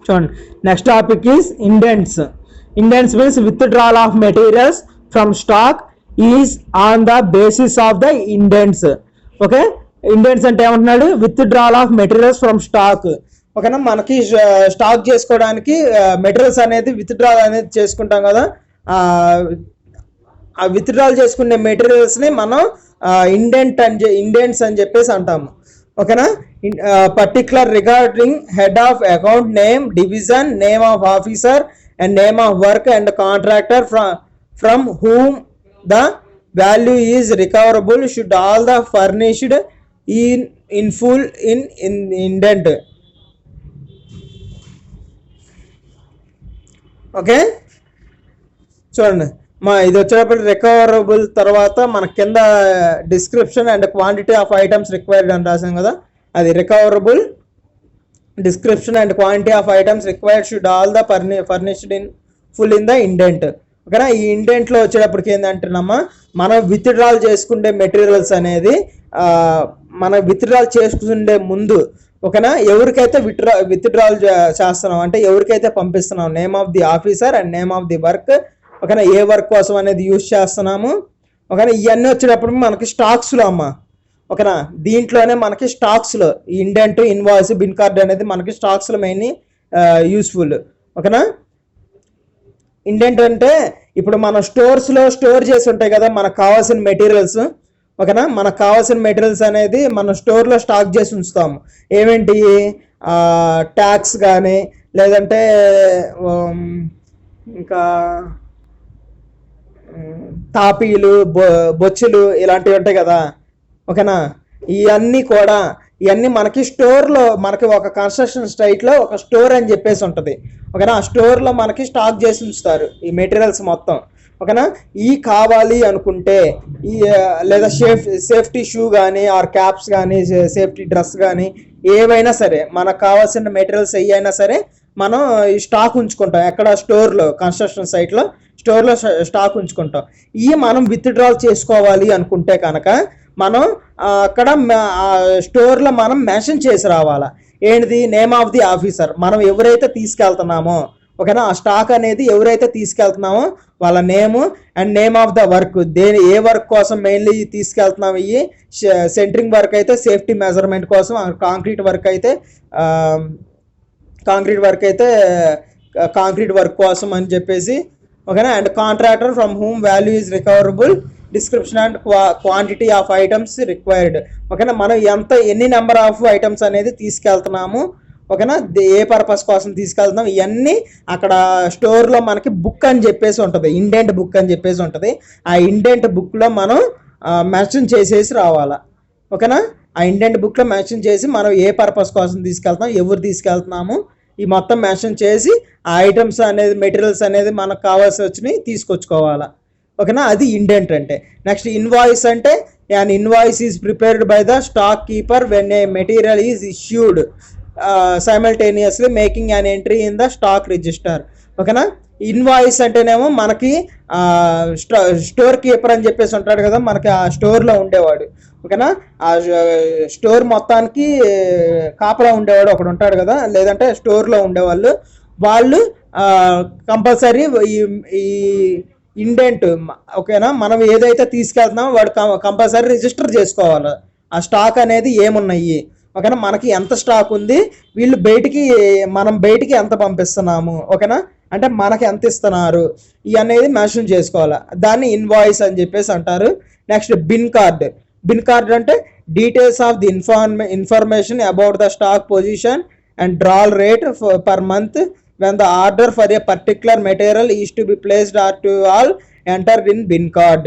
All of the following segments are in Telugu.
చూడండి, next topic is indents. Indents means withdrawal of materials from stock is on the basis of the indents. Okay, indents అంటే ఏమంటున్నాడు, withdrawal of materials from stock. ఓకేనా, మనకి స్టాక్ చేసుకోవడానికి మెటీరియల్స్ అనేది విత్డ్రాల్ అనేది చేసుకుంటాం కదా, ఆ విత్డ్రాల్ చేసుకునే మెటీరియల్స్ని మనం ఇండెంట్స్ అని చెప్పేసి అంటాము. ఓకేనా, particular regarding head of account name, division, name of officer and name of work and contractor from whom the value is recoverable should all the furnished in full in indent. Okay, చూడండి ఇది వచ్చేటప్పుడు రికవరబుల్ తర్వాత మన కింద description and quantity of items required అని రాసాం కదా, అది recoverable description and quantity of items required should all the furnished in full in the indent. ఓకేనా, ఈ ఇండెంట్లో వచ్చేటప్పటికి ఏంటంటున్నామా, మనం విత్డ్రాల్ చేసుకునే మెటీరియల్స్ అనేది మనం విత్డ్రాల్ చేసుకుండే ముందు, ఓకేనా, ఎవరికైతే విత్డ్రాల్ చేస్తున్నాం అంటే ఎవరికైతే పంపిస్తున్నాం, name of the officer and name of the work. ఓకేనా, ఏ వర్క్ కోసం అనేది యూజ్ చేస్తున్నాము. ఓకేనా, ఇవన్నీ వచ్చేటప్పుడు మనకి స్టాక్స్లో అమ్మ. ఓకేనా, దీంట్లోనే మనకి స్టాక్స్లో ఇండెంట్, ఇన్వాయిస్, బిన్ కార్డ్ అనేది మనకి స్టాక్స్లో మెయిన్ యూస్ఫుల్. ఓకేనా, ఇండెంట్ అంటే ఇప్పుడు మన స్టోర్స్లో స్టోర్ చేసి ఉంటాయి కదా మనకు కావాల్సిన మెటీరియల్స్. ఓకేనా, మనకు కావాల్సిన మెటీరియల్స్ అనేది మన స్టోర్లో స్టాక్ చేసి ఉంచుతాము. ఏమేంటి, ట్యాక్స్ కానీ లేదంటే ఇంకా తాపీలు, బొచ్చులు ఇలాంటివి ఉంటాయి కదా. ఓకేనా, ఇవన్నీ మనకి స్టోర్లో, మనకి ఒక కన్స్ట్రక్షన్ సైట్లో ఒక స్టోర్ అని చెప్పేసి ఉంటుంది. ఓకేనా, ఆ స్టోర్లో మనకి స్టాక్ చేసి ఉంచుతారు ఈ మెటీరియల్స్ మొత్తం. ఓకేనా, కావాలి అనుకుంటే లేదా సేఫ్టీ షూ కానీ ఆర్ క్యాప్స్ కానీ సేఫ్టీ డ్రెస్ కానీ ఏవైనా సరే మనకు కావాల్సిన మెటీరియల్స్ ఏవైనా సరే మనం ఈ స్టాక్ ఉంచుకుంటాం. ఎక్కడ, స్టోర్లో, కన్స్ట్రక్షన్ సైట్లో స్టోర్లో స్టాక్ ఉంచుకుంటాం. మనం విత్డ్రాల్ చేసుకోవాలి అనుకుంటే కనుక మనం అక్కడ స్టోర్లో మనం మెన్షన్ చేసి రావాలా. ఏంటిది, నేమ్ ఆఫ్ ది ఆఫీసర్, మనం ఎవరైతే తీసుకెళ్తున్నామో. ఓకేనా, ఆ స్టాక్ అనేది ఎవరైతే తీసుకెళ్తున్నామో వాళ్ళ name and name of the work, A work కోసం మెయిన్లీ తీసుకెళ్తున్నాము. సెంటరింగ్ వర్క్ అయితే సేఫ్టీ మెజర్మెంట్ కోసం, కాంక్రీట్ వర్క్ అయితే కాంక్రీట్ వర్క్ కోసం అని చెప్పేసి. ఓకేనా, and contractor from whom value is recoverable, description and quantity of items required. ఓకేనా, మనం ఎన్ని నెంబర్ ఆఫ్ ఐటమ్స్ అనేది తీసుకెళ్తున్నాము. ఓకేనా, ఏ పర్పస్ కోసం తీసుకెళ్తున్నాం, ఇవన్నీ అక్కడ స్టోర్లో మనకి బుక్ అని చెప్పేసి ఉంటుంది, ఇండెంట్ బుక్ అని చెప్పేసి ఉంటుంది. ఆ ఇండెంట్ బుక్లో మనం మెన్షన్ చేసేసి రావాలా. ఓకేనా, ఆ ఇండెంట్ బుక్లో మెన్షన్ చేసి మనం ఏ పర్పస్ కోసం తీసుకెళ్తున్నాం, ఎవరు తీసుకెళ్తున్నాము, ఈ మొత్తం మెన్షన్ చేసి ఆ ఐటమ్స్ అనేది, మెటీరియల్స్ అనేది మనకు కావాల్సి వచ్చినాయి తీసుకొచ్చుకోవాలా. ఓకేనా, అది ఇండెంట్ అంటే. నెక్స్ట్ ఇన్వాయిస్ అంటే an invoice is prepared by the stock keeper when a material is issued, simultaneously making an entry in the stock register. ఓకేనా, ఇన్వాయిస్ అంటేనేమో మనకి స్టోర్ కీపర్ అని చెప్పేసి ఉంటాడు కదా, మనకి ఆ స్టోర్లో ఉండేవాడు. ఓకేనా, ఆ స్టోర్ మొత్తానికి కాపలా ఉండేవాడు ఒకడు ఉంటాడు కదా, లేదంటే స్టోర్లో ఉండేవాళ్ళు, వాళ్ళు కంపల్సరీ ఈ ఇండెంట్. ఓకేనా, మనం ఏదైతే తీసుకెళ్తున్నామో వాడు కంపల్సరీ రిజిస్టర్ చేసుకోవాలి ఆ స్టాక్ అనేది ఏమున్నాయి. ఓకేనా, మనకి ఎంత స్టాక్ ఉంది, మనం బయటికి ఎంత పంపిస్తున్నాము. ఓకేనా, అంటే మనకి ఎంత ఇస్తున్నారు, ఇవి అనేది మెన్షన్ చేసుకోవాలి. దాన్ని ఇన్వాయిస్ అని చెప్పేసి అంటారు. నెక్స్ట్ బిన్ కార్డ్ అంటే details of the information about the stock position and డ్రాల్ rate per month when the order for a particular material is to be placed or to all entered in bin card.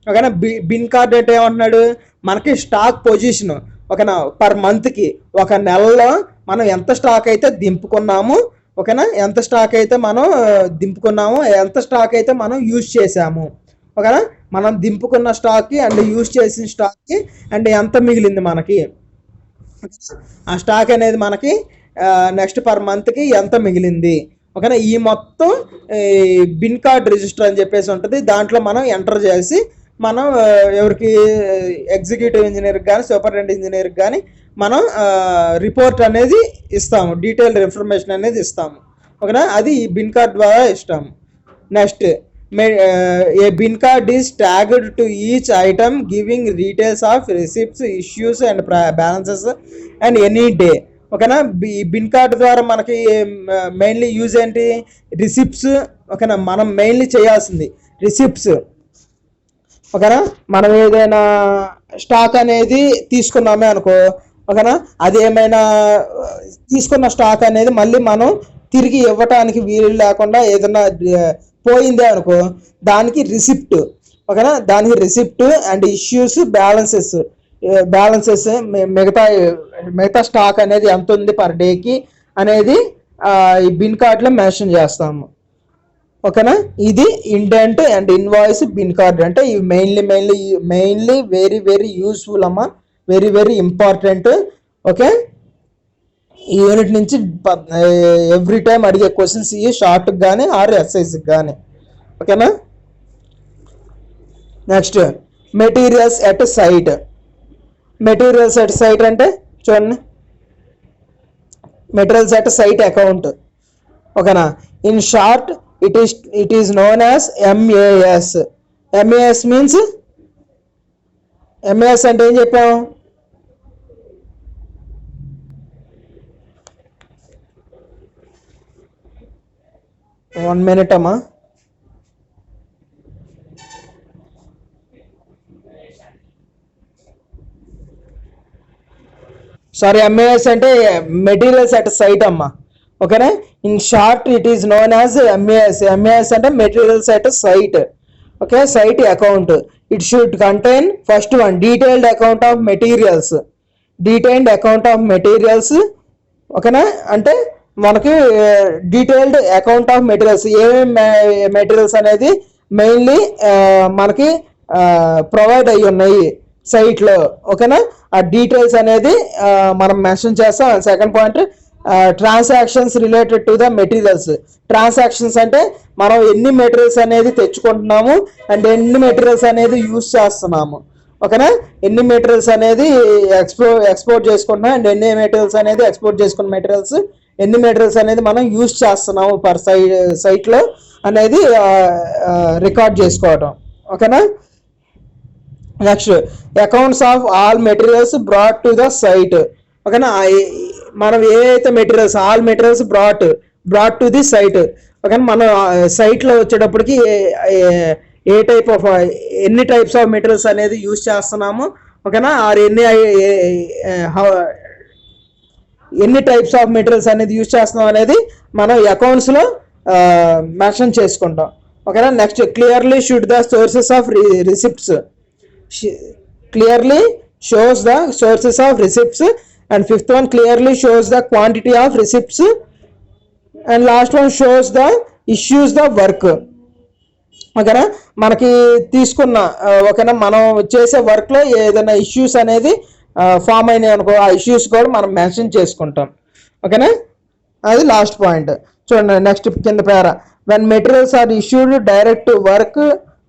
ఓకేనా, బిన్ కార్డ్ అంటే ఏమంటున్నాడు, మనకి స్టాక్ పొజిషన్. ఓకేనా, పర్ మంత్కి, ఒక నెలలో మనం ఎంత స్టాక్ అయితే దింపుకున్నాము. ఓకేనా, ఎంత స్టాక్ అయితే మనం దింపుకున్నాము, ఎంత స్టాక్ అయితే మనం యూజ్ చేసాము. ఓకేనా, మనం దింపుకున్న స్టాక్కి అండ్ యూజ్ చేసిన స్టాక్కి అండ్ ఎంత మిగిలింది మనకి, ఆ స్టాక్ అనేది మనకి నెక్స్ట్ పర్ మంత్కి ఎంత మిగిలింది. ఓకేనా, ఈ మొత్తం బిన్ కార్డ్ రిజిస్టర్ అని చెప్పేసి ఉంటుంది. దాంట్లో మనం ఎంటర్ చేసి మనం ఎవరికి, ఎగ్జిక్యూటివ్ ఇంజనీర్కి కానీ సూపరింటెండెంట్ ఇంజనీర్కి కానీ మనం రిపోర్ట్ అనేది ఇస్తాము, డీటెయిల్డ్ ఇన్ఫర్మేషన్ అనేది ఇస్తాము. ఓకేనా, అది ఈ బిన్ కార్డ్ ద్వారా ఇష్టం. Next a bin card is tagged to each item giving details of receipts, issues and balances and any day. ఓకేనా, ఈ బిన్ కార్డ్ ద్వారా మనకి మెయిన్లీ యూజ్ ఏంటి, రిసిప్ట్స్. ఓకేనా, మనం మెయిన్లీ చేయాల్సింది రిసిప్ట్స్. ఓకేనా, మనం ఏదైనా స్టాక్ అనేది తీసుకున్నామే అనుకో, ఓకేనా, అది ఏమైనా తీసుకున్న స్టాక్ అనేది మళ్ళీ మనం తిరిగి ఇవ్వటానికి వీలు లేకుండా ఏదైనా పోయిందే అనుకో, దానికి రిసిప్ట్. ఓకేనా, దానికి రిసిప్ట్ అండ్ ఇష్యూస్, బ్యాలెన్సెస్ మిగతా స్టాక్ అనేది ఎంత ఉంది పర్ డేకి అనేది ఈ బిన్ కార్డ్లో మెన్షన్ చేస్తాము. ఓకేనా, ఇది indent and invoice bin card. అంటే ఇవి మెయిన్లీ వెరీ వెరీ యూస్ఫుల్ అమ్మా, వెరీ వెరీ ఇంపార్టెంట్. ఓకే, ఈ యూనిట్ నుంచి ఎవ్రీ టైం అడిగే క్వశ్చన్స్ ఇవి, షార్ట్కి కానీ ఆర్ ఎస్ఐస్కి కానీ. ఓకేనా, next materials at site. Materials at site అంటే చూడండి, మెటీరియల్స్ ఎట్ సైట్ అకౌంట్. ఓకేనా, in short it is known as MAS. MAS means, MAS అంటే ఏం చెప్పాం, 1 minute అమ్మా. సారీ, MAS అంటే మెటీరియల్స్ అట్ సైట్ అమ్మా. ఓకేనా, in short it is known as MAS. MAS అంటే materials at site. Okay, site account. It should contain first one detailed account of materials. Detailed account of materials. ఓకేనా, అంటే మనకి డీటెయిల్డ్ అకౌంట్ ఆఫ్ మెటీరియల్స్, ఏమేమి మెటీరియల్స్ అనేది మెయిన్లీ మనకి ప్రొవైడ్ అయ్యి ఉన్నాయి సైట్లో. ఓకేనా, ఆ డీటెయిల్స్ అనేది మనం మెన్షన్ చేస్తాం. Second point, transactions related to the materials. Transactions అంటే మనం ఎన్ని మెటీరియల్స్ అనేది తెచ్చుకుంటున్నాము అండ్ ఎన్ని మెటీరియల్స్ అనేది యూజ్ చేస్తున్నాము. ఓకేనా, ఎన్ని మెటీరియల్స్ అనేది ఎక్స్పోర్ట్ చేసుకుంటున్నాం అండ్ ఎన్ని మెటీరియల్స్ అనేది ఎక్స్పోర్ట్ చేసుకున్న మెటీరియల్స్, ఎన్ని మెటీరియల్స్ అనేది మనం యూజ్ చేస్తున్నాము పర్ సైట్లో అనేది రికార్డ్ చేసుకోవటం. ఓకేనా, next accounts of all materials brought to the site. ఓకేనా, మనం ఏదైతే materials, all materials brought to the site. ఓకేనా, మనం సైట్లో వచ్చేటప్పటికి ఎన్ని టైప్స్ ఆఫ్ మెటీరియల్స్ అనేది యూజ్ చేస్తున్నాము. ఓకేనా, ఆర్ ఎన్ని టైప్స్ ఆఫ్ మెటీరియల్స్ అనేది యూజ్ చేస్తున్నాం అనేది మనం అకౌంట్స్లో మెన్షన్ చేసుకుంటాం. ఓకేనా, next clearly should the sources of receipts. Clearly shows the sources of receipts. And fifth one clearly shows the quantity of receipts. And last one shows the issues the work. ఓకేనా, మనకి తీసుకున్న ఓకేనా మనం చేసే వర్క్లో ఏదైనా ఇష్యూస్ అనేది ఫామ్ అయినాయి అనుకో, ఆ ఇష్యూస్ కూడా మనం మెన్షన్ చేసుకుంటాం. ఓకేనా, అది లాస్ట్ పాయింట్. చూడండి నెక్స్ట్ కింద para, when materials are issued direct work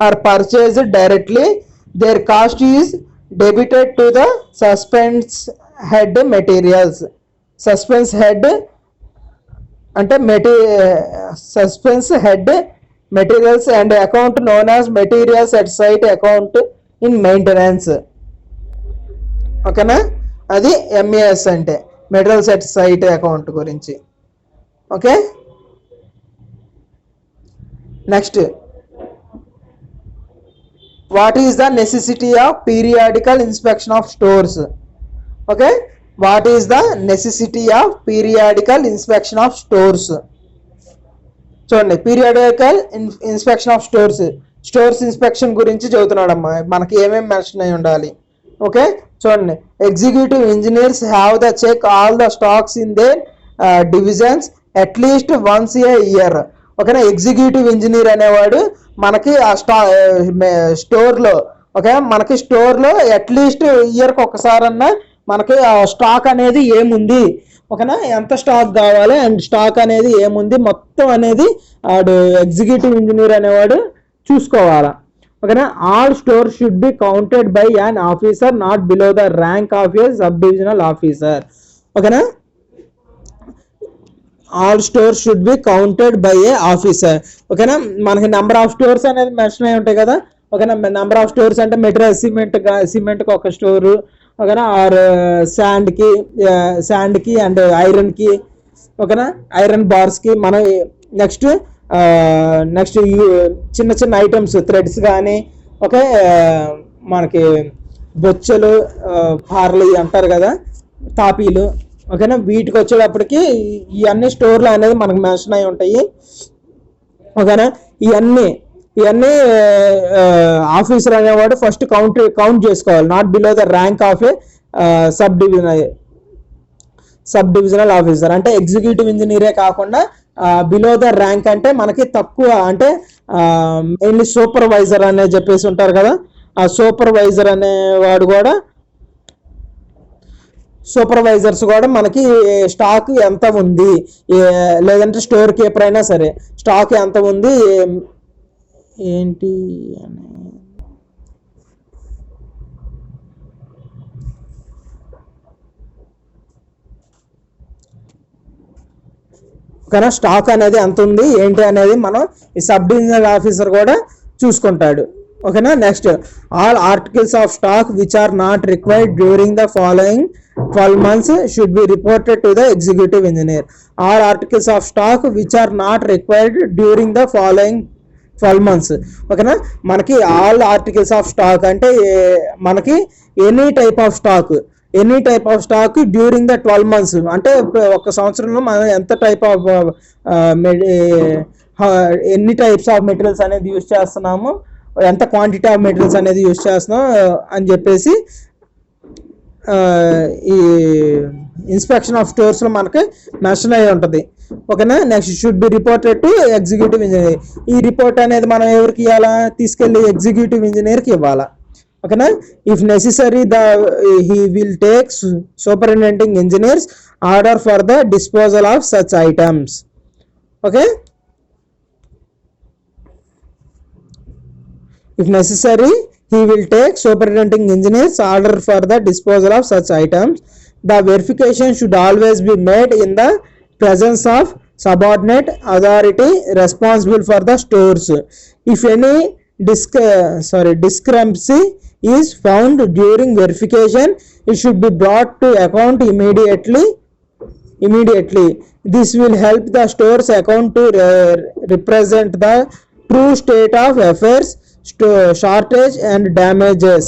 or purchased directly their cost is debited to the suspense head materials. Suspense head అంటే suspense head materials and account known as materials at site account in maintenance. ఓకేనా, అది MAS అంటే మెటీరియల్స్ ఎట్ సైట్ అకౌంట్ గురించి. Okay, next what is the necessity of periodical inspection of stores. Okay, what is the necessity of periodical inspection of stores. చూడండి, periodical inspection of stores inspection గురించి చదువుతున్నాడమ్మా. మనకి ఏమేమి మెన్షన్ అయి ఉండాలి. ఓకే, చూడండి, executive engineers have the check all the stocks in their divisions at least once a year. ఓకేనా, ఎగ్జిక్యూటివ్ ఇంజనీర్ అనేవాడు మనకి ఆ స్టోర్లో, ఓకే, మనకి స్టోర్లో అట్లీస్ట్ ఇయర్కి ఒకసారన్నా మనకి ఆ స్టాక్ అనేది ఏముంది, ఓకేనా, ఎంత స్టాక్ కావాలి అండ్ స్టాక్ అనేది ఏముంది మొత్తం అనేది ఆడు ఎగ్జిక్యూటివ్ ఇంజనీర్ అనేవాడు చూసుకోవాలా. ఓకేనా, all store should be counted by an officer not below the rank of a sub divisional officer. ఓకేనా, all stores should be counted by a officer. ఓకేనా, మనకి నెంబర్ ఆఫ్ స్టోర్స్ అనేది మెన్షన్ అయి ఉంటాయి కదా. ఓకేనా, నెంబర్ ఆఫ్ స్టోర్స్ అంటే మెటీరియల్ సిమెంట్కి ఒక స్టోరు, ఓకేనా, ఆర్ శాండ్కి అండ్ ఐరన్కి, ఓకేనా, ఐరన్ బార్స్కి. మనం నెక్స్ట్ చిన్న చిన్న ఐటమ్స్ థ్రెడ్స్ కానీ, ఓకే, మనకి బొచ్చెలు, పార్లు అంటారు కదా, తాపీలు, ఓకేనా, వీటికి వచ్చేటప్పటికి ఇవన్నీ స్టోర్లు అనేది మనకు మెన్షన్ అయి ఉంటాయి. ఓకేనా, ఇవన్నీ ఆఫీసర్ అనేవాడు ఫస్ట్ కౌంట్ చేసుకోవాలి. Not below the rank of a sub divisional officer. అంటే ఎగ్జిక్యూటివ్ ఇంజనీరే కాకుండా బిలో ద ర్యాంక్ అంటే మనకి తక్కువ, అంటే మెయిన్లీ సూపర్వైజర్ అనే చెప్పేసి ఉంటారు కదా. ఆ సూపర్వైజర్ అనేవాడు కూడా, సూపర్వైజర్స్ కూడా మనకి స్టాక్ ఎంత ఉంది, లేదంటే స్టోర్ కీపర్ అయినా సరే స్టాక్ ఎంత ఉంది ఏంటి అని, కానీ స్టాక్ అనేది ఎంత ఉంది ఏంటి అనేది మనం ఈ సబ్ డివిజనల్ ఆఫీసర్ కూడా చూసుకుంటాడు. ఓకేనా, next all articles of stock which are not required during the following 12 months should be reported to the executive engineer. All articles of stock which are not required during the following 12 months. ఓకేనా, మనకి ఆల్ ఆర్టికల్స్ ఆఫ్ స్టాక్ అంటే మనకి any type of stock during the 12 months అంటే ఒక సంవత్సరంలో మనం ఎంత టైప్ ఆఫ్ ఎన్ని టైప్స్ ఆఫ్ మెటీరియల్స్ అనేది యూజ్ చేస్తున్నాము, ఎంత క్వాంటిటీ ఆఫ్ మెటీరియల్స్ అనేది యూజ్ చేస్తున్నాం అని చెప్పేసి ఈ ఇన్స్పెక్షన్ ఆఫ్ స్టోర్స్లో మనకి మెన్షన్ అయి ఉంటుంది. ఓకేనా, next should be reported to executive engineer. ఈ రిపోర్ట్ అనేది మనం ఎవరికి ఇవ్వాలా, తీసుకెళ్ళి ఎగ్జిక్యూటివ్ ఇంజనీర్కి ఇవ్వాలా. ఓకేనా, if necessary he will take superintending engineers order for the disposal of such items. Okay, if necessary he will take superintending engineers order for the disposal of such items. The verification should always be made in the presence of subordinate authority responsible for the stores. If any discrepancy is found during verification, it should be brought to account immediately. This will help the store's account to represent the true state of affairs, shortage and damages.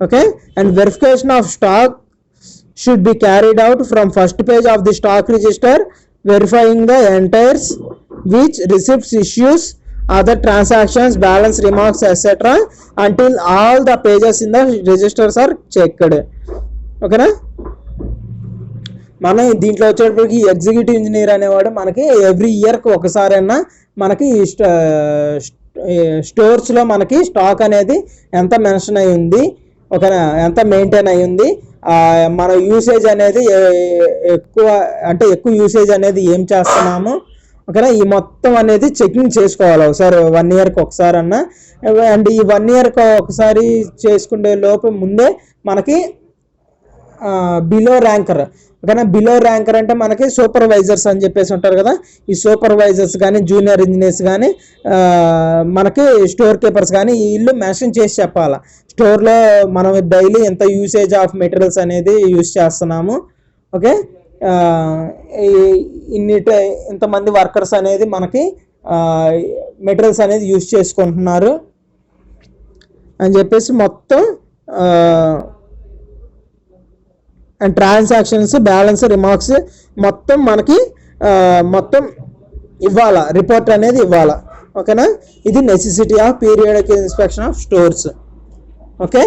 Okay, and verification of stock should be carried out from first page of the stock register, verifying the entries, which receipts, issues, other transactions, balance, remarks, etc. until all the pages in the registers are checked. ఓకేనా, మనం దీంట్లో వచ్చేటప్పటికి ఎగ్జిక్యూటివ్ ఇంజనీర్ అనేవాడు మనకి ఎవ్రీ ఇయర్కి ఒకసారైనా మనకి స్టోర్స్లో మనకి స్టాక్ అనేది ఎంత మెన్షన్ అయి ఉంది, ఓకేనా, ఎంత మెయింటైన్ అయి ఉంది, మన యూసేజ్ అనేది ఎక్కువ యూసేజ్ అనేది ఏం చేస్తున్నాము, ఓకేనా, ఈ మొత్తం అనేది చెకింగ్ చేసుకోవాలి ఒకసారి 1 yearకి ఒకసారి అన్నా. అండ్ ఈ 1 yearకి ఒకసారి చేసుకునే లోపు ముందే మనకి బిలో ర్యాంకర్, ఓకేనా, బిలో ర్యాంకర్ అంటే మనకి సూపర్వైజర్స్ అని చెప్పేసి ఉంటారు కదా. ఈ సూపర్వైజర్స్ కానీ జూనియర్ ఇంజనీర్స్ కానీ మనకి స్టోర్ కీపర్స్ కానీ వీళ్ళు మెన్షన్ చేసి చెప్పాలా, స్టోర్లో మనం డైలీ ఎంత యూసేజ్ ఆఫ్ మెటీరియల్స్ అనేది యూజ్ చేస్తున్నాము, ఓకే, ఇంతమంది వర్కర్స్ అనేది మనకి మెటీరియల్స్ అనేది యూజ్ చేసుకుంటున్నారు అని చెప్పేసి మొత్తం అండ్ ట్రాన్సాక్షన్స్, బ్యాలెన్స్, రిమార్క్స్ మొత్తం మనకి మొత్తం ఇవ్వాలా, రిపోర్ట్ అనేది ఇవ్వాలా. ఓకేనా, ఇది necessity of periodic inspection of stores. Okay.